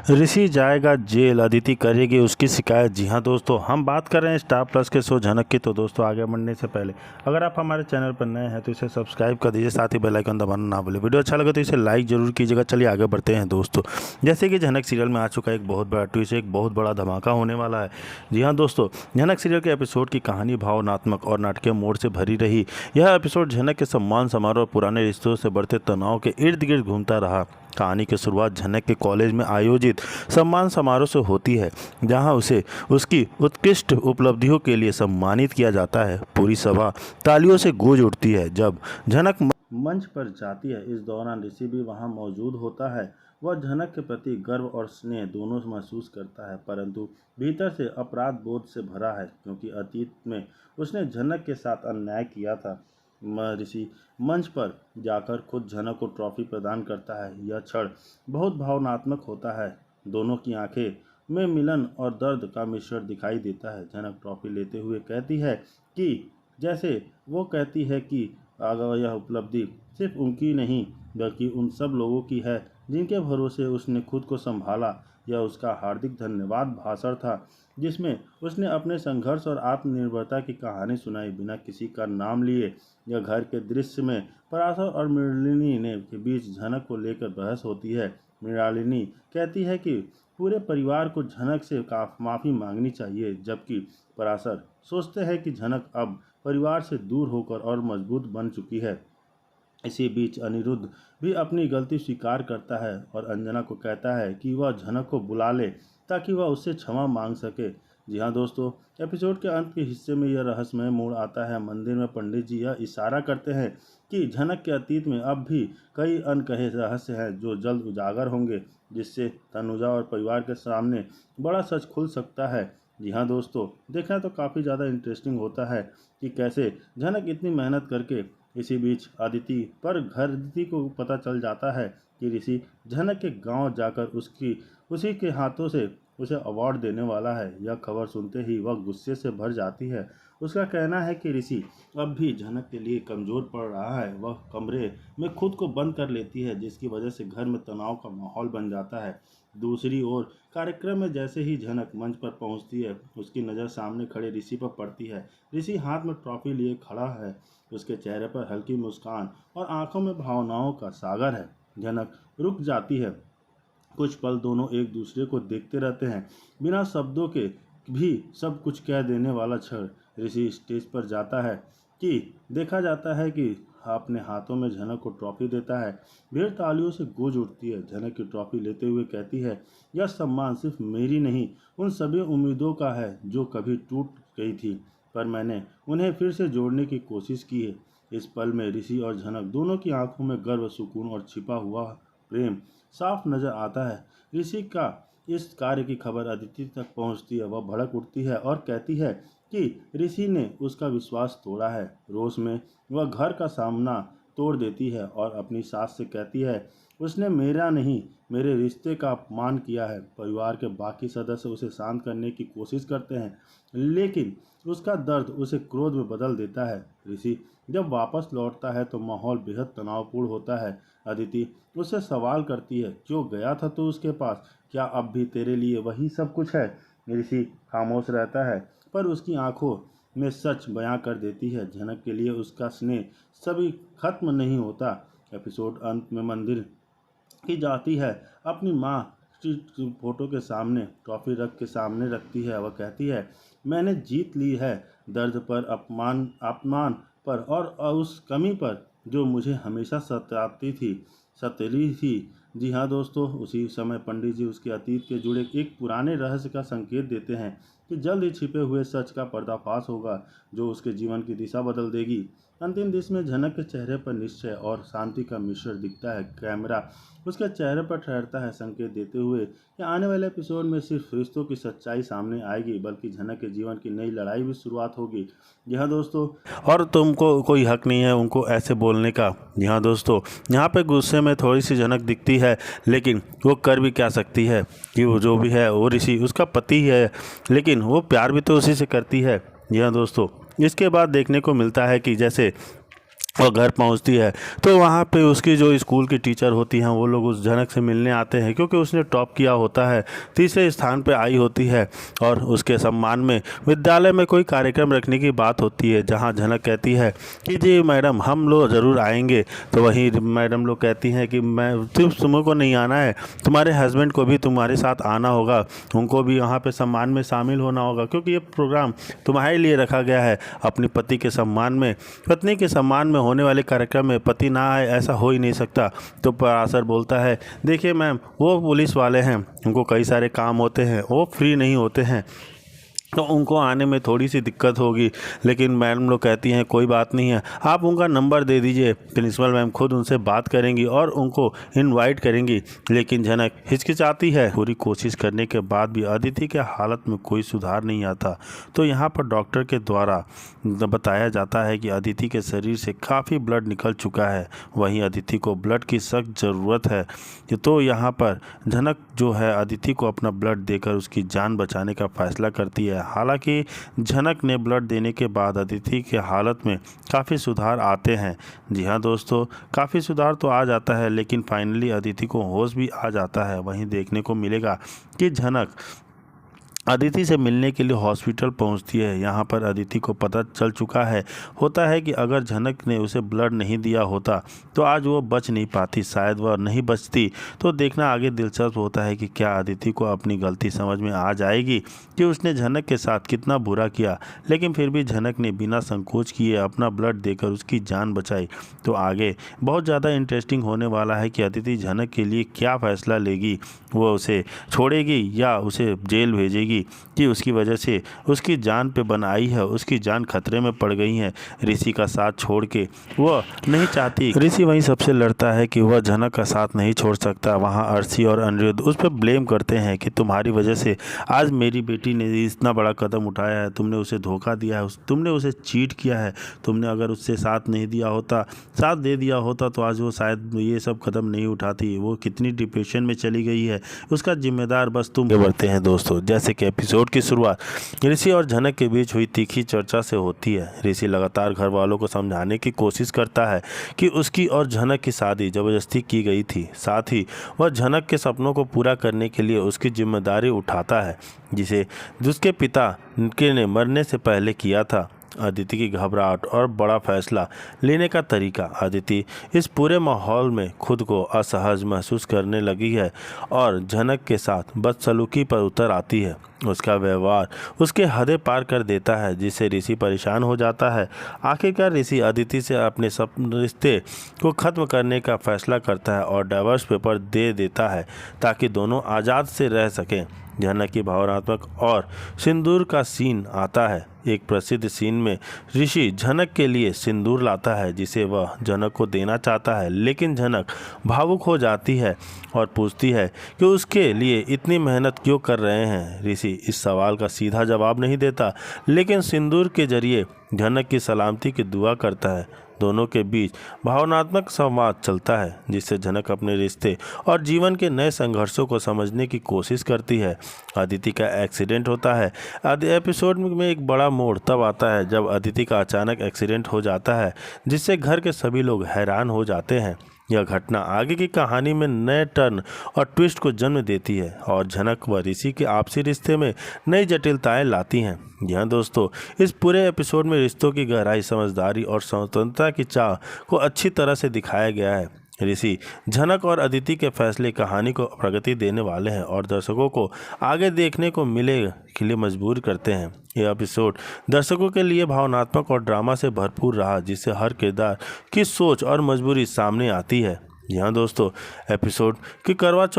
ऋषि जाएगा जेल, अदिति करेगी उसकी शिकायत। जी हाँ दोस्तों, हम बात कर रहे हैं स्टार प्लस के शो झनक की। तो दोस्तों आगे बढ़ने से पहले अगर आप हमारे चैनल पर नए हैं तो इसे सब्सक्राइब कर दीजिए, साथ ही बेल आइकन दबाना ना भूलें। वीडियो अच्छा लगे तो इसे लाइक जरूर कीजिएगा। चलिए आगे बढ़ते हैं दोस्तों। जैसे कि झनक सीरियल में आ चुका है एक बहुत बड़ा ट्विस्ट, एक बहुत बड़ा धमाका होने वाला है। जी हाँ दोस्तों, झनक सीरियल के एपिसोड की कहानी भावनात्मक और नाटकीय मोड़ से भरी रही। यह एपिसोड झनक के सम्मान समारोह और पुराने रिश्तों से बढ़ते तनाव के इर्द गिर्द घूमता रहा। कहानी की शुरुआत झनक के कॉलेज में आयोजित सम्मान समारोह से होती है, जहां उसे उसकी उत्कृष्ट उपलब्धियों के लिए सम्मानित किया जाता है। पूरी सभा तालियों से गूंज उठती है जब झनक मंच पर जाती है। इस दौरान ऋषि भी वहां मौजूद होता है। वह झनक के प्रति गर्व और स्नेह दोनों महसूस करता है, परंतु भीतर से अपराध बोध से भरा है, क्योंकि अतीत में उसने झनक के साथ अन्याय किया था। ऋषि मंच पर जाकर खुद झनक को ट्रॉफी प्रदान करता है। यह क्षण बहुत भावनात्मक होता है। दोनों की आंखें में मिलन और दर्द का मिश्रण दिखाई देता है। झनक ट्रॉफी लेते हुए कहती है कि जैसे वो कहती है कि अगर यह उपलब्धि सिर्फ उनकी नहीं बल्कि उन सब लोगों की है जिनके भरोसे उसने खुद को संभाला। यह उसका हार्दिक धन्यवाद भाषण था, जिसमें उसने अपने संघर्ष और आत्मनिर्भरता की कहानी सुनाई बिना किसी का नाम लिए। यह घर के दृश्य में पराशर और मृणालिनी ने के बीच झनक को लेकर बहस होती है। मृणालिनी कहती है कि पूरे परिवार को झनक से माफ़ी मांगनी चाहिए, जबकि पराशर सोचते हैं कि झनक अब परिवार से दूर होकर और मजबूत बन चुकी है। इसी बीच अनिरुद्ध भी अपनी गलती स्वीकार करता है और अंजना को कहता है कि वह झनक को बुला ले ताकि वह उससे क्षमा मांग सके। जी हाँ दोस्तों, एपिसोड के अंत के हिस्से में यह रहस्यमय मोड़ आता है। मंदिर में पंडित जी यह इशारा करते हैं कि झनक के अतीत में अब भी कई अनकहे रहस्य हैं जो जल्द उजागर होंगे, जिससे तनुजा और परिवार के सामने बड़ा सच खुल सकता है। जी हाँ दोस्तों, देखना तो काफ़ी ज़्यादा इंटरेस्टिंग होता है कि कैसे झनक इतनी मेहनत करके। इसी बीच अदिति को पता चल जाता है कि ऋषि झनक के गांव जाकर उसी के हाथों से उसे अवार्ड देने वाला है। यह खबर सुनते ही वह गुस्से से भर जाती है। उसका कहना है कि ऋषि अब भी झनक के लिए कमज़ोर पड़ रहा है। वह कमरे में खुद को बंद कर लेती है, जिसकी वजह से घर में तनाव का माहौल बन जाता है। दूसरी ओर कार्यक्रम में जैसे ही झनक मंच पर पहुंचती है, उसकी नज़र सामने खड़े ऋषि पर पड़ती है। ऋषि हाथ में ट्रॉफी लिए खड़ा है। उसके चेहरे पर हल्की मुस्कान और आंखों में भावनाओं का सागर है। झनक रुक जाती है। कुछ पल दोनों एक दूसरे को देखते रहते हैं, बिना शब्दों के भी सब कुछ कह देने वाला क्षण। ऋषि स्टेज पर जाता है कि देखा जाता है कि अपने हाथों में झनक को ट्रॉफी देता है। भीड़ तालियों से गूंज उठती है। झनक की ट्रॉफी लेते हुए कहती है, यह सम्मान सिर्फ मेरी नहीं, उन सभी उम्मीदों का है जो कभी टूट गई थी, पर मैंने उन्हें फिर से जोड़ने की कोशिश की है। इस पल में ऋषि और झनक दोनों की आंखों में गर्व, सुकून और छिपा हुआ प्रेम साफ नजर आता है। ऋषि का इस कार्य की खबर अदिति तक पहुंचती है। वह भड़क उठती है और कहती है कि ऋषि ने उसका विश्वास तोड़ा है। रोष में वह घर का सामना तोड़ देती है और अपनी सास से कहती है, उसने मेरा नहीं मेरे रिश्ते का अपमान किया है। परिवार के बाकी सदस्य उसे शांत करने की कोशिश करते हैं, लेकिन उसका दर्द उसे क्रोध में बदल देता है। ऋषि जब वापस लौटता है तो माहौल बेहद तनावपूर्ण होता है। अदिति उससे सवाल करती है, क्यों गया था तू उसके पास? क्या अब भी तेरे लिए वही सब कुछ है? ऋषि खामोश रहता है, पर उसकी आंखों में सच बयां कर देती है। झनक के लिए उसका स्नेह सभी खत्म नहीं होता। एपिसोड अंत में मंदिर की जाती है, अपनी माँ की फोटो के सामने ट्रॉफी रख के सामने रखती है। वह कहती है, मैंने जीत ली है, दर्द पर, अपमान पर और उस कमी पर जो मुझे हमेशा सताती थी। जी हाँ दोस्तों, उसी समय पंडित जी उसके अतीत के जुड़े एक पुराने रहस्य का संकेत देते हैं कि जल्द ही छिपे हुए सच का पर्दाफाश होगा जो उसके जीवन की दिशा बदल देगी। अंतिम दृश्य में झनक के चेहरे पर निश्चय और शांति का मिश्रण दिखता है। कैमरा उसके चेहरे पर ठहरता है, संकेत देते हुए कि आने वाले एपिसोड में सिर्फ रिश्तों की सच्चाई सामने आएगी, बल्कि झनक के जीवन की नई लड़ाई भी शुरुआत होगी। जी हाँ दोस्तों, और तुमको कोई हक नहीं है उनको ऐसे बोलने का। जी हाँ दोस्तों, यहाँ पे गुस्से में थोड़ी सी झनक दिखती है, लेकिन वो कर भी क्या सकती है कि वो जो भी है वो ऋषि उसका पति है, लेकिन वो प्यार भी तो उसी से करती है। जी हाँ दोस्तों, इसके बाद देखने को मिलता है कि जैसे और घर पहुंचती है तो वहाँ पे उसकी जो स्कूल की टीचर होती हैं वो लोग उस झनक से मिलने आते हैं, क्योंकि उसने टॉप किया होता है, तीसरे स्थान पे आई होती है। और उसके सम्मान में विद्यालय में कोई कार्यक्रम रखने की बात होती है, जहाँ झनक कहती है कि जी मैडम हम लोग ज़रूर आएंगे। तो वहीं मैडम लोग कहती हैं कि मैं सिर्फ तुमको नहीं आना है, तुम्हारे हस्बैंड को भी तुम्हारे साथ आना होगा, उनको भी यहाँ पे सम्मान में शामिल होना होगा, क्योंकि ये प्रोग्राम तुम्हारे लिए रखा गया है। अपनी पति के सम्मान में, पत्नी के सम्मान में होने वाले कार्यक्रम में पति ना आए ऐसा हो ही नहीं सकता। तो पराशर बोलता है, देखिए मैम वो पुलिस वाले हैं, उनको कई सारे काम होते हैं, वो फ्री नहीं होते हैं, तो उनको आने में थोड़ी सी दिक्कत होगी। लेकिन मैडम लोग कहती हैं कोई बात नहीं है, आप उनका नंबर दे दीजिए, प्रिंसिपल मैम खुद उनसे बात करेंगी और उनको इनवाइट करेंगी। लेकिन झनक हिचकिचाती है। पूरी कोशिश करने के बाद भी अदिति के हालत में कोई सुधार नहीं आता। तो यहाँ पर डॉक्टर के द्वारा बताया जाता है कि अदिति के शरीर से काफ़ी ब्लड निकल चुका है, वहीं अदिति को ब्लड की सख्त ज़रूरत है। तो यहाँ पर झनक जो है अदिति को अपना ब्लड देकर उसकी जान बचाने का फैसला करती है। हालांकि झनक ने ब्लड देने के बाद अदिति के हालत में काफ़ी सुधार आते हैं। जी हाँ दोस्तों, काफ़ी सुधार तो आ जाता है, लेकिन फाइनली अदिति को होश भी आ जाता है। वहीं देखने को मिलेगा कि झनक अदिति से मिलने के लिए हॉस्पिटल पहुंचती है। यहाँ पर अदिति को पता चल चुका होता है कि अगर झनक ने उसे ब्लड नहीं दिया होता तो आज वो बच नहीं पाती, शायद वह नहीं बचती। तो देखना आगे दिलचस्प होता है कि क्या अदिति को अपनी गलती समझ में आ जाएगी कि उसने झनक के साथ कितना बुरा किया, लेकिन फिर भी झनक ने बिना संकोच किए अपना ब्लड देकर उसकी जान बचाई। तो आगे बहुत ज़्यादा इंटरेस्टिंग होने वाला है कि अदिति झनक के लिए क्या फ़ैसला लेगी, वो उसे छोड़ेगी या उसे जेल भेजेगी कि उसकी वजह से उसकी जान पे बनाई है, उसकी जान खतरे में पड़ गई है। ऋषि का साथ छोड़ के वो नहीं चाहती। ऋषि वहीं सबसे लड़ता है कि वह झनक का साथ नहीं छोड़ सकता। वहाँ अर्शी और अनिरुद्ध उस पर ब्लेम करते हैं कि तुम्हारी वजह से आज मेरी बेटी ने इतना बड़ा कदम उठाया है, तुमने उसे धोखा दिया है, तुमने उसे चीट किया है। तुमने अगर उससे साथ नहीं दिया होता, साथ दे दिया होता तो आज वो शायद ये सब कदम नहीं उठाती। वो कितनी डिप्रेशन में चली गई है, उसका जिम्मेदार बस तुम बढ़ते हैं। दोस्तों, जैसे कि एपिसोड की शुरुआत ऋषि और झनक के बीच हुई तीखी चर्चा से होती है। ऋषि लगातार घर वालों को समझाने की कोशिश करता है कि उसकी और झनक की शादी जबरदस्ती की गई थी, साथ ही वह झनक के सपनों को पूरा करने के लिए उसकी जिम्मेदारी उठाता है, जिसे उसके पिता के ने मरने से पहले किया था। अदिति की घबराहट और बड़ा फैसला लेने का तरीका। अदिति इस पूरे माहौल में खुद को असहज महसूस करने लगी है और झनक के साथ बदसलूकी पर उतर आती है। उसका व्यवहार उसके हदें पार कर देता है, जिससे ऋषि परेशान हो जाता है। आखिरकार ऋषि अदिति से अपने सब रिश्ते को ख़त्म करने का फैसला करता है और डाइवोर्स पेपर दे देता है ताकि दोनों आज़ाद से रह सकें। झनक की भावनात्मक और सिंदूर का सीन आता है। एक प्रसिद्ध सीन में ऋषि झनक के लिए सिंदूर लाता है जिसे वह झनक को देना चाहता है, लेकिन झनक भावुक हो जाती है और पूछती है कि उसके लिए इतनी मेहनत क्यों कर रहे हैं। ऋषि इस सवाल का सीधा जवाब नहीं देता, लेकिन सिंदूर के जरिए झनक की सलामती की दुआ करता है। दोनों के बीच भावनात्मक संवाद चलता है, जिससे झनक अपने रिश्ते और जीवन के नए संघर्षों को समझने की कोशिश करती है। अदिति का एक्सीडेंट होता है। एपिसोड में एक बड़ा मोड़ तब आता है जब अदिति का अचानक एक्सीडेंट हो जाता है, जिससे घर के सभी लोग हैरान हो जाते हैं। यह घटना आगे की कहानी में नए टर्न और ट्विस्ट को जन्म देती है और झनक व ऋषि के आपसी रिश्ते में नई जटिलताएं लाती हैं। यहाँ दोस्तों, इस पूरे एपिसोड में रिश्तों की गहराई, समझदारी और स्वतंत्रता की चाह को अच्छी तरह से दिखाया गया है। ऋषि, झनक और अदिति के फैसले कहानी को प्रगति देने वाले हैं और दर्शकों को आगे देखने को मिले के लिए मजबूर करते हैं। यह एपिसोड दर्शकों के लिए भावनात्मक और ड्रामा से भरपूर रहा, जिससे हर किरदार की सोच और मजबूरी सामने आती है। यहाँ दोस्तों, एपिसोड की करवा चौथ